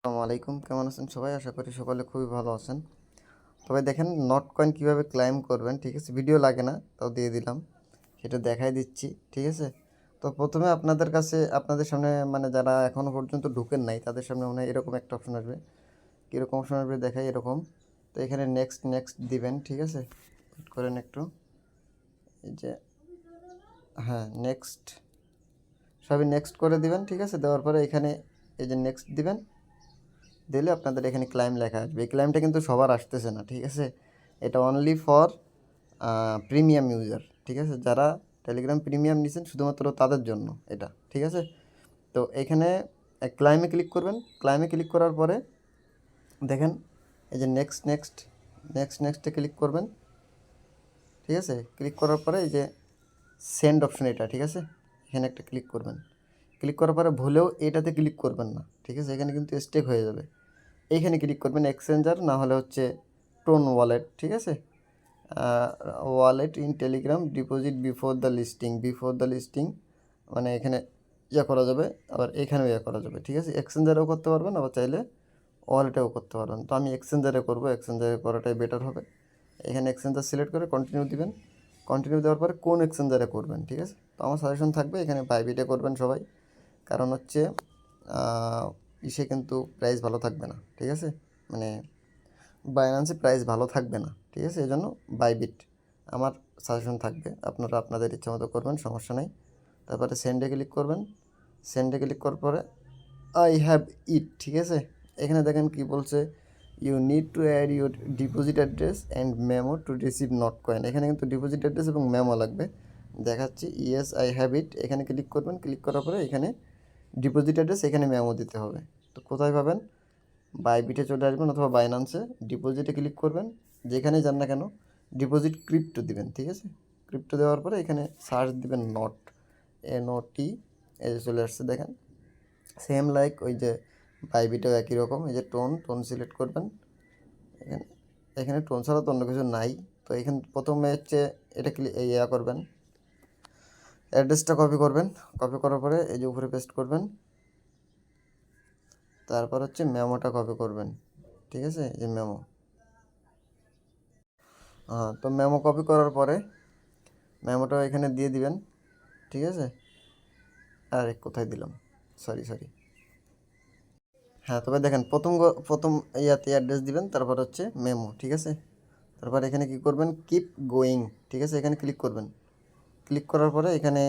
আসসালামু আলাইকুম, কেমন আছেন সবাই? আশা করি সকলে খুবই ভালো আছেন। তবে দেখেন নট কয়েন কীভাবে ক্লাইম করবেন, ঠিক আছে? ভিডিও লাগে না, তাও দিয়ে দিলাম, সেটা দেখাই দিচ্ছি, ঠিক আছে? তো প্রথমে আপনাদের কাছে আপনাদের সামনে মানে যারা এখনও পর্যন্ত ঢুকেন নাই তাদের সামনে মনে হয় এরকম একটা অপশন আসবে। কীরকম অপশন আসবে দেখাই এরকম। তো এখানে নেক্সট নেক্সট দিবেন, ঠিক আছে? ওয়েট করেন একটু। এই যে হ্যাঁ, নেক্সট সবই নেক্সট করে দিবেন, ঠিক আছে? দেওয়ার পরে এখানে এই যে নেক্সট দিবেন, দিলে আপনাদের এখানে ক্লাইম লেখা আসবে। এই ক্লাইমটা কিন্তু সবার আসতেছে না, ঠিক আছে? এটা অনলি ফর প্রিমিয়াম ইউজার, ঠিক আছে? যারা টেলিগ্রাম প্রিমিয়াম নিছেন শুধুমাত্র তাদের জন্য এটা, ঠিক আছে? তো এখানে ক্লাইমে ক্লিক করবেন। ক্লাইমে ক্লিক করার পরে দেখেন এই যে নেক্সট নেক্সট নেক্সট নেক্সটে ক্লিক করবেন, ঠিক আছে? ক্লিক করার পরে এই যে সেন্ড অপশন এটা, ঠিক আছে? এখানে একটা ক্লিক করবেন। ক্লিক করার পরে ভুলেও এটাতে ক্লিক করবেন না, ঠিক আছে? এখানে কিন্তু স্টেক হয়ে যাবে। এইখানে ক্লিক করবেন এক্সচেঞ্জার, না হলে হচ্ছে টোন ওয়ালেট, ঠিক আছে? Wallet in Telegram deposit before the listing মানে এখানে ইয়ে করা যাবে, আবার এখানেও ইয়ে করা যাবে, ঠিক আছে? এক্সচেঞ্জারেও করতে পারবেন, আবার চাইলে ওয়ালেটেও করতে পারবেন। তো আমি এক্সচেঞ্জারে করবো, এক্সচেঞ্জারে করাটাই বেটার হবে। এখানে এক্সচেঞ্জার সিলেক্ট করে কন্টিনিউ দিবেন। কন্টিনিউ দেওয়ার পরে কোন এক্সচেঞ্জারে করবেন, ঠিক আছে? তো আমার সাজেশন থাকবে এখানে বাইবিটে করবেন সবাই, কারণ হচ্ছে ইসে কিন্তু প্রাইস ভালো থাকবে না, ঠিক আছে? মানে বাইন্যান্সে প্রাইস ভালো থাকবে না, ঠিক আছে? এই জন্য বাইবিট আমার সাজেশন থাকবে। আপনারা আপনাদের ইচ্ছা মতো করবেন, সমস্যা নেই। তারপরে সেন্ডে ক্লিক করবেন। সেন্ডে ক্লিক করার পরে আই হ্যাভ ইট, ঠিক আছে? এখানে দেখেন কি বলছে, you need to add your deposit address and memo to receive not coin. এখানে কিন্তু ডিপোজিট অ্যাড্রেস এবং মেমো লাগবে। দেখাচ্ছি, ইয়েস আই হ্যাভ ইট। এখানে ক্লিক করবেন। ক্লিক করার পরে এখানে ডিপোজিট অ্যাড্রেস, এখানে মেমো দিতে হবে। তো কোথায় পাবেন? বাইবিটে চলে আসবেন অথবা বাইন্যান্সে ডিপোজিটে ক্লিক করবেন। যেখানেই যান না কেন ডিপোজিট ক্রিপ্টো দিবেন, ঠিক আছে? ক্রিপ্টো দেওয়ার পরে এখানে সার্চ দিবেন নট, NOT, এই যে চলে আসছে দেখেন। সেম লাইক ওই যে বাইবিটেও একই রকম। এই যে টোন সিলেক্ট করবেন। এখানে এখানে টোন ছাড়া তো অন্য কিছু নাই। তো এখানে প্রথমে হচ্ছে এটা ইয়া করবেন, অ্যাড্রেসটা কপি করবেন। কপি করার পরে এই যে উপরে পেস্ট করবেন। তারপর হচ্ছে মেমোটা কপি করবেন, ঠিক আছে? এই যে মেমো, হ্যাঁ। তো মেমো কপি করার পরে মেমোটা এখানে দিয়ে দিবেন, ঠিক আছে? আরে কোথায় দিলাম, সরি। হ্যাঁ, তবে দেখেন প্রথম ইয়াতে অ্যাড্রেস দিবেন, তারপর হচ্ছে মেমো, ঠিক আছে? তারপর এখানে কি করবেন, কিপ গোয়িং, ঠিক আছে? এখানে ক্লিক করবেন। ক্লিক করার পরে এখানে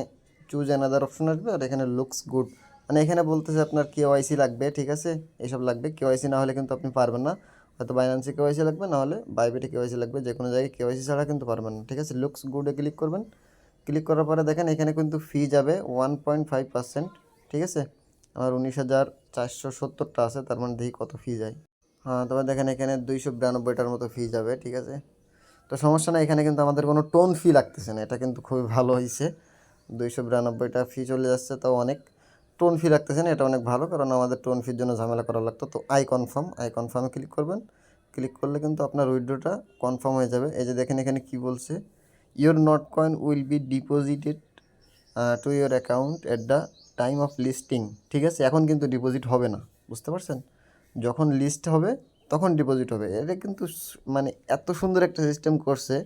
চুজ অ্যানাদার অপশন আসবে, আর এখানে লুকস গুড মানে এখানে বলতেছে আপনার KYC লাগবে, ঠিক আছে? এইসব লাগবে। KYC না হলে কিন্তু আপনি পারবেন না। হয়তো বাইন্যান্সে KYC লাগবে, না হলে বাইবিটে KYC লাগবে। যে কোনো জায়গায় KYC ছাড়া কিন্তু পারবেন না, ঠিক আছে? লুকস গুডে ক্লিক করবেন। ক্লিক করার পরে দেখেন এখানে কিন্তু ফি যাবে 1.5%, ঠিক আছে? আমার 19,470টা আছে, তার মানে দেখি কত ফি যায়। হ্যাঁ, তবে দেখেন এখানে 292টার মতো ফি যাবে, ঠিক আছে? তো সমস্যা না, এখানে কিন্তু আমাদের কোনো টোন ফি লাগতেছে না, এটা কিন্তু খুবই ভালো হয়েছে। 292টা ফি চলে যাচ্ছে, তাও অনেক। টোন ফি লাগতেছে না, এটা অনেক ভালো, কারণ আমাদের টোন ফির জন্য ঝামেলা করা লাগতো। তো আই কনফার্মে ক্লিক করবেন। ক্লিক করলে কিন্তু আপনার উইথড্রটা কনফার্ম হয়ে যাবে। এই যে দেখেন এখানে কি বলছে, your not coin will be deposited to your account at the time of listing, ঠিক আছে? এখন কিন্তু ডিপোজিট হবে না, বুঝতে পারছেন? যখন লিস্ট হবে তখন ডিপোজিট হবে। এটা কিন্তু মানে এত সুন্দর একটা সিস্টেম করছে,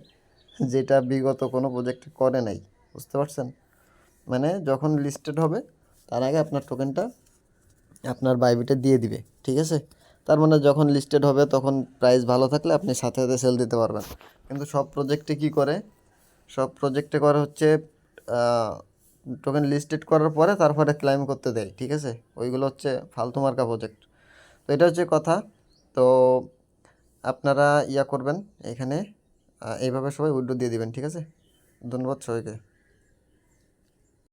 যেটা বিগত কোনো প্রজেক্ট করে নাই, বুঝতে পারছেন? মানে যখন লিস্টেড হবে তার আগে আপনার টোকেনটা আপনার বাইবিটে দিয়ে দিবে, ঠিক আছে? তার মানে যখন লিস্টেড হবে তখন প্রাইস ভালো থাকলে আপনি সাথে সাথে সেল দিতে পারবেন। কিন্তু সব প্রজেক্টে কি করে, সব প্রজেক্টে করে হচ্ছে টোকেন লিস্টেড করার পরে তারপরে ক্লাইম করতে দেয়, ঠিক আছে? ওইগুলো হচ্ছে ফালতু মার্কা প্রজেক্ট। তো এটা হচ্ছে কথা। তো আপনারা ইয়া করবেন এখানে, এইভাবে সবাই উইথড্র দিয়ে দিবেন, ঠিক আছে? ধন্যবাদ সবাইকে।